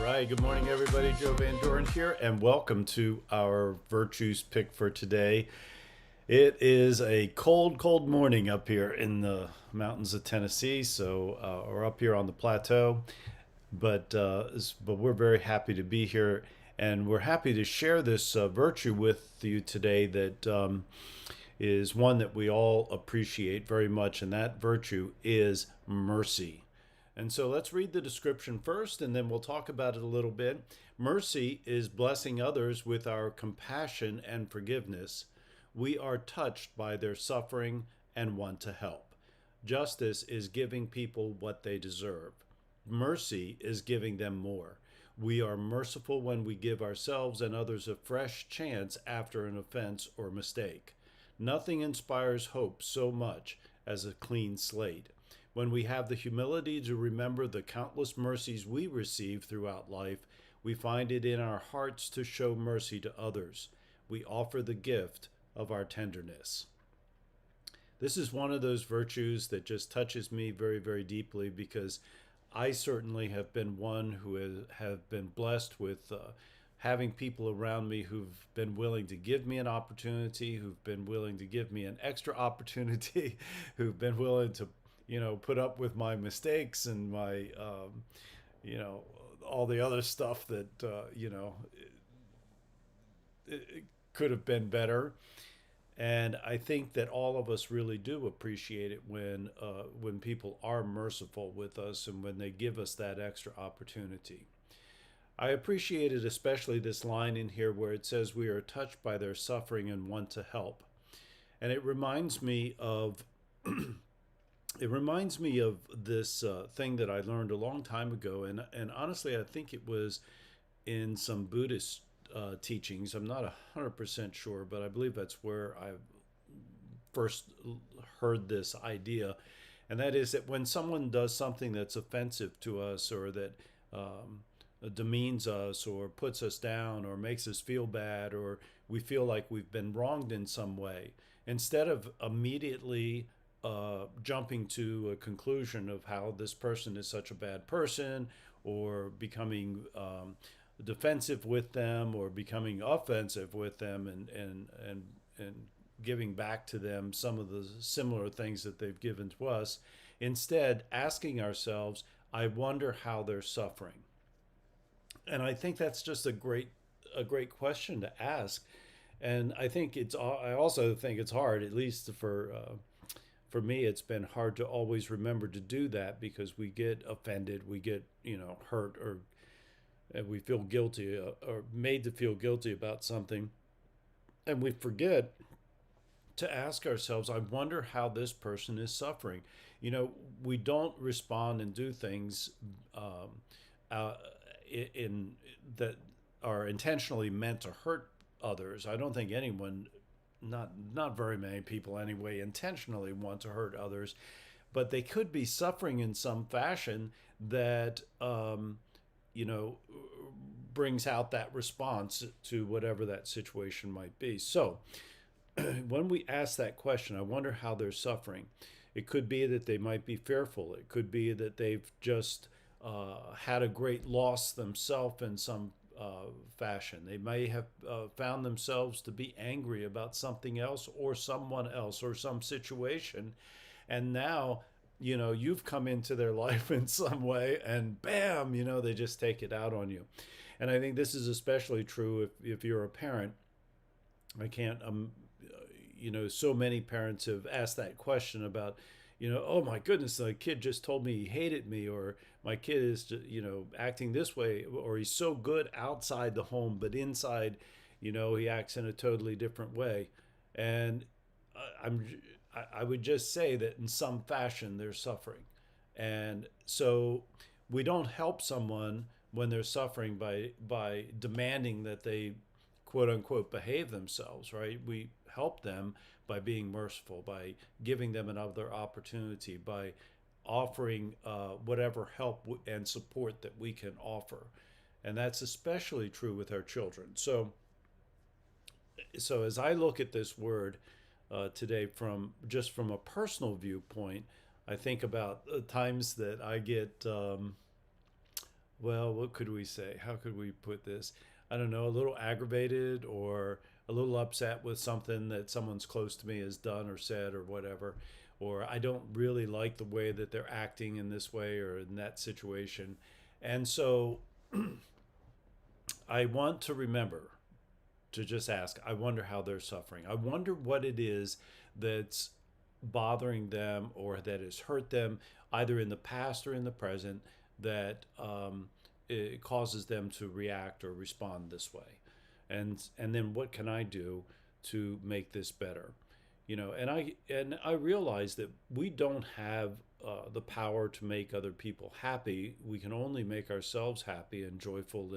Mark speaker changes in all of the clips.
Speaker 1: right, good morning, everybody. Joe Van Doren here, and welcome to our virtues pick for today. It is a cold, cold morning up here in the mountains of Tennessee, so we're up here on the plateau, but we're very happy to be here, and we're happy to share this virtue with you today that is one that we all appreciate very much, and that virtue is mercy. And so let's read the description first, and then we'll talk about it a little bit. Mercy is blessing others with our compassion and forgiveness. We are touched by their suffering and want to help. Justice is giving people what they deserve. Mercy is giving them more. We are merciful when we give ourselves and others a fresh chance after an offense or mistake. Nothing inspires hope so much as a clean slate. When we have the humility to remember the countless mercies we receive throughout life, we find it in our hearts to show mercy to others. We offer the gift of our tenderness. This is one of those virtues that just touches me very, very deeply because I certainly have been one who have been blessed with having people around me who've been willing to give me an opportunity, who've been willing to give me an extra opportunity, who've been willing to put up with my mistakes and my, all the other stuff that, it could have been better. And I think that all of us really do appreciate it when people are merciful with us and when they give us that extra opportunity. I appreciated especially this line in here where it says we are touched by their suffering and want to help. And it reminds me of this thing that I learned a long time ago, and honestly, I think it was in some Buddhist teachings. I'm not 100% sure, but I believe that's where I first heard this idea, and that is that when someone does something that's offensive to us or that demeans us or puts us down or makes us feel bad or we feel like we've been wronged in some way, instead of immediately jumping to a conclusion of how this person is such a bad person or becoming defensive with them or becoming offensive with them and giving back to them some of the similar things that they've given to us, instead asking ourselves, I wonder how they're suffering. And I think that's just a great question to ask. And I also think it's hard, at least for me, it's been hard to always remember to do that because we get offended, we get, hurt, or we feel guilty or made to feel guilty about something. And we forget to ask ourselves, I wonder how this person is suffering. We don't respond and do things in that are intentionally meant to hurt others. I don't think anyone, not very many people anyway, intentionally want to hurt others, but they could be suffering in some fashion that brings out that response to whatever that situation might be. So when we ask that question, I wonder how they're suffering. It could be that they might be fearful. It could be that they've just had a great loss themselves in some fashion. They may have found themselves to be angry about something else or someone else or some situation. And now, you've come into their life in some way and bam, they just take it out on you. And I think this is especially true if you're a parent. I can't, so many parents have asked that question about, oh my goodness, the kid just told me he hated me, or my kid is, acting this way, or he's so good outside the home, but inside, he acts in a totally different way. And I would just say that in some fashion they're suffering. And so we don't help someone when they're suffering by demanding that they quote unquote behave themselves, right? We help them by being merciful, by giving them another opportunity, by offering whatever help and support that we can offer. And that's especially true with our children. So as I look at this word today from a personal viewpoint, I think about times that I get Well, what could we say? How could we put this? I don't know, a little aggravated or a little upset with something that someone's close to me has done or said or whatever. Or I don't really like the way that they're acting in this way or in that situation. And so I want to remember to just ask, I wonder how they're suffering. I wonder what it is that's bothering them or that has hurt them either in the past or in the present that it causes them to react or respond this way. And then what can I do to make this better? And I realize that we don't have the power to make other people happy. We can only make ourselves happy and joyful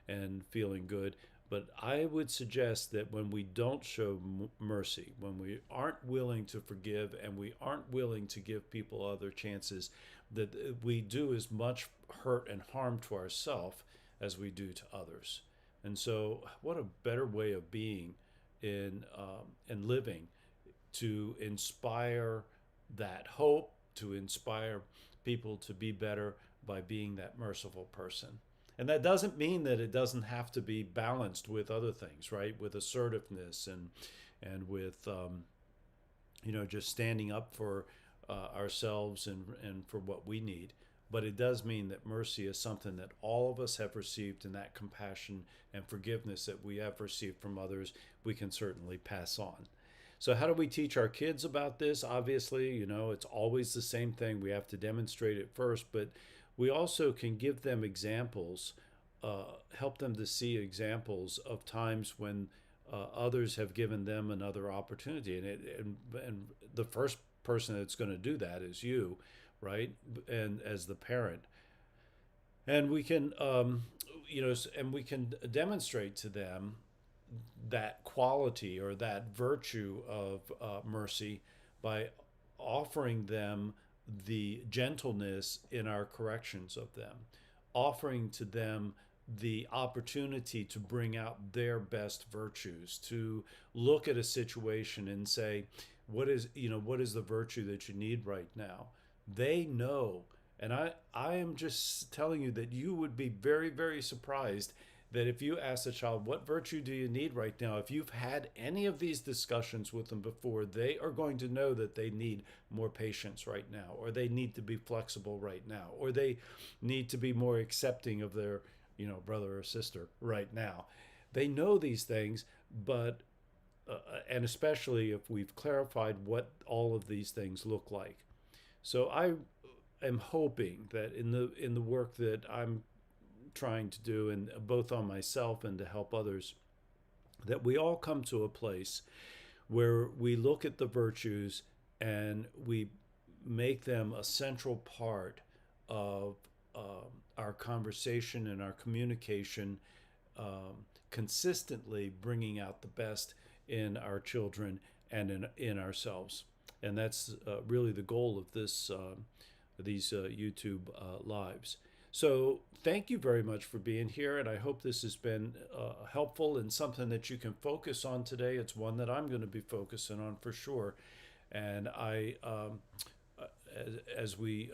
Speaker 1: and feeling good. But I would suggest that when we don't show mercy, when we aren't willing to forgive and we aren't willing to give people other chances, that we do as much hurt and harm to ourselves as we do to others. And so, what a better way of being in and living to inspire that hope, to inspire people to be better by being that merciful person. And that doesn't mean that it doesn't have to be balanced with other things, right? With assertiveness and with just standing up for ourselves and for what we need. But it does mean that mercy is something that all of us have received, and that compassion and forgiveness that we have received from others, we can certainly pass on. So, how do we teach our kids about this? Obviously, it's always the same thing. We have to demonstrate it first, but we also can give them examples, help them to see examples of times when others have given them another opportunity. And the first person that's going to do that is you, right? And as the parent. And we can, and we can demonstrate to them that quality or that virtue of mercy by offering them the gentleness in our corrections of them, offering to them the opportunity to bring out their best virtues, to look at a situation and say, what is the virtue that you need right now? They know. And I am just telling you that you would be very, very surprised that if you ask a child, what virtue do you need right now? If you've had any of these discussions with them before, they are going to know that they need more patience right now, or they need to be flexible right now, or they need to be more accepting of their, brother or sister right now. They know these things, but and especially if we've clarified what all of these things look like. So I am hoping that in the work that I'm trying to do, and both on myself and to help others, that we all come to a place where we look at the virtues and we make them a central part of our conversation and our communication, consistently bringing out the best in our children and in ourselves. And that's really the goal of these YouTube lives. So thank you very much for being here, and I hope this has been helpful and something that you can focus on today. It's one that I'm going to be focusing on for sure. And as we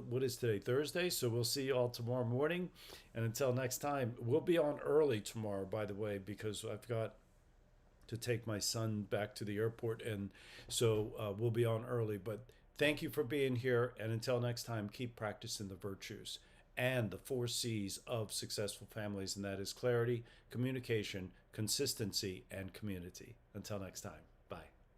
Speaker 1: what is today, Thursday? So we'll see you all tomorrow morning. And until next time, we'll be on early tomorrow, by the way, because I've got to take my son back to the airport, and so we'll be on early. But thank you for being here, and until next time, keep practicing the virtues and the 4 C's of successful families, and that is clarity, communication, consistency, and community. Until next time.